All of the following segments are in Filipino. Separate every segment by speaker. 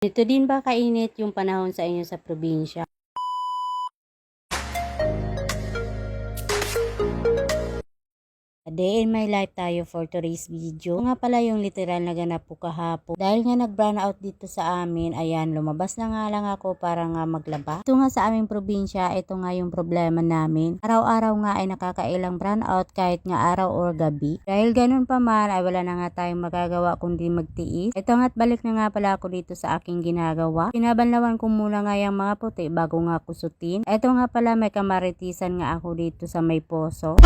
Speaker 1: Ito din ba kainit yung panahon sa inyo sa probinsya? A day in my life tayo for today's video. Ito nga pala yung literal na ganap po kahapon. Dahil nga nag-brown out dito sa amin, ayan, lumabas na nga lang ako para nga maglaba. Ito nga sa aming probinsya, ito nga yung problema namin. Araw-araw nga ay nakakailang brown out kahit nga araw or gabi. Dahil ganun pa man, ay wala na nga tayong magagawa kundi magtiis. Ito nga't balik na nga pala ako dito sa aking ginagawa. Pinabanlawan ko muna nga yung mga puti bago nga kusutin. Ito nga pala may kamaritisan nga ako dito sa may poso.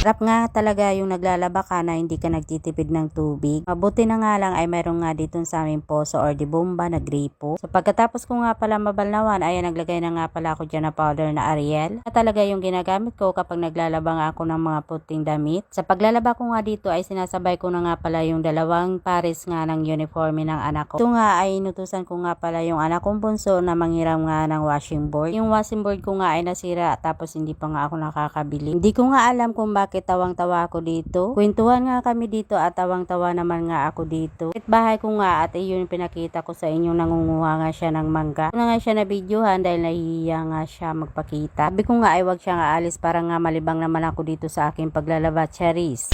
Speaker 1: Sarap nga talaga yung naglalaba ka na hindi ka nagtitipid ng tubig. Mabuti na nga lang ay mayroon nga dito sa aming poso or di bomba na gripo. So pagkatapos ko nga pala mabalnawan ay naglagay na nga pala ako dyan na powder na Ariel. Na talaga yung ginagamit ko kapag naglalaba nga ako ng mga puting damit. Sa paglalaba ko nga dito ay sinasabay ko na nga pala yung dalawang pares nga ng uniforme ng anak ko. Ito nga ay inutusan ko nga pala yung anak kong bunso na manghiram nga ng washing board. Yung washing board ko nga ay nasira tapos hindi pa nga ako nakakabili. Hindi ko nga alam kung bakit tawang-tawa ako dito. Kwentuhan nga kami dito at tawang-tawa naman nga ako dito. Bahay ko nga at iyon pinakita ko sa inyo, nangunguha nga siya ng mangga. Una nga siya na videohan dahil nahihiya nga siya magpakita. Sabi ko nga ay wag siya nga alis para nga malibang naman ako dito sa aking paglalaba, charis.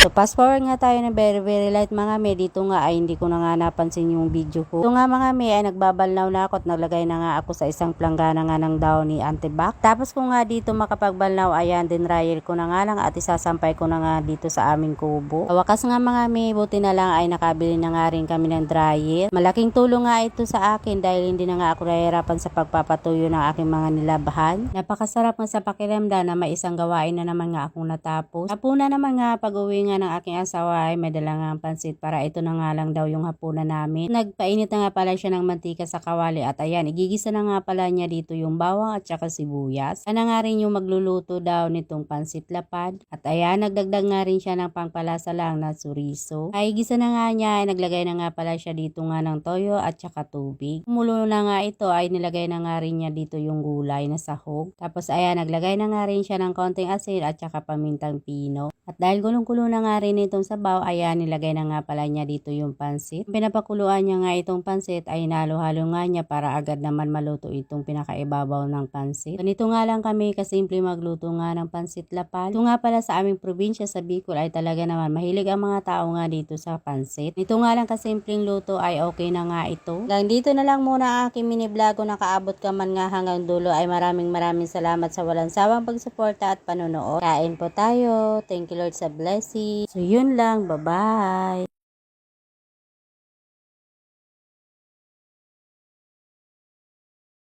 Speaker 1: So fast forward nga tayo na very light mga me. Dito nga ay hindi ko na nga napansin yung video ko. Ito nga mga me ay nagbabalnaw na ako at naglagay na nga ako sa isang planggana nga ng daw ni Antibac. Tapos ko nga dito makapagbalnaw, ayan din dryer ko na nga lang at isasampay ko na nga dito sa aming kubo. Sa wakas nga mga me, buti na lang ay nakabili na nga rin kami ng dryer. Malaking tulong nga ito sa akin dahil hindi na nga ako nahihirapan sa pagpapatuyo ng aking mga nilabahan. Napakasarap nga sa pakiramdam na may isang gawain na naman nga akong natapos. Hapuna naman nga pag-uwi nga ng aking asawa ay may dala nga ang pansit para ito na nga lang daw yung hapunan namin. Nagpainit na nga pala siya ng mantika sa kawali at ayan, igigisa na nga pala niya dito yung bawang at saka sibuyas. Sana nga rin yung magluluto daw nitong pansit lapad. At ayan, nagdagdag nga rin siya ng pangpalasa lang na suriso. Ay gisa na nga niya, ay naglagay na nga pala siya dito nga ng toyo at saka tubig. Kumulo na nga ito ay nilagay na nga rin niya dito yung gulay na sahog. Tapos ayan, naglagay na nga rin siya ng konting asin at saka pamintang pino. At dahil gulong-gulo na nga rin itong sabaw, ayan, nilagay na nga pala niya dito yung pansit. Pinapakuluan niya nga itong pansit ay nalo-halo nga niya para agad naman maluto itong pinakaibabaw ng pansit. Ganito nga lang kami kasimple magluto nga ng pansit lapad. Ito nga pala sa aming probinsya sa Bicol ay talaga naman mahilig ang mga tao nga dito sa pansit. Ito nga lang kasimpleng luto ay okay na nga ito. Lang dito na lang muna ang aking mini vlog. Kung nakaabot ka man nga hanggang dulo ay maraming salamat sa walang sawang pagsuporta at panonood. Kain po tayo. Thank you Lord sa blessing. So yun lang. Bye-bye.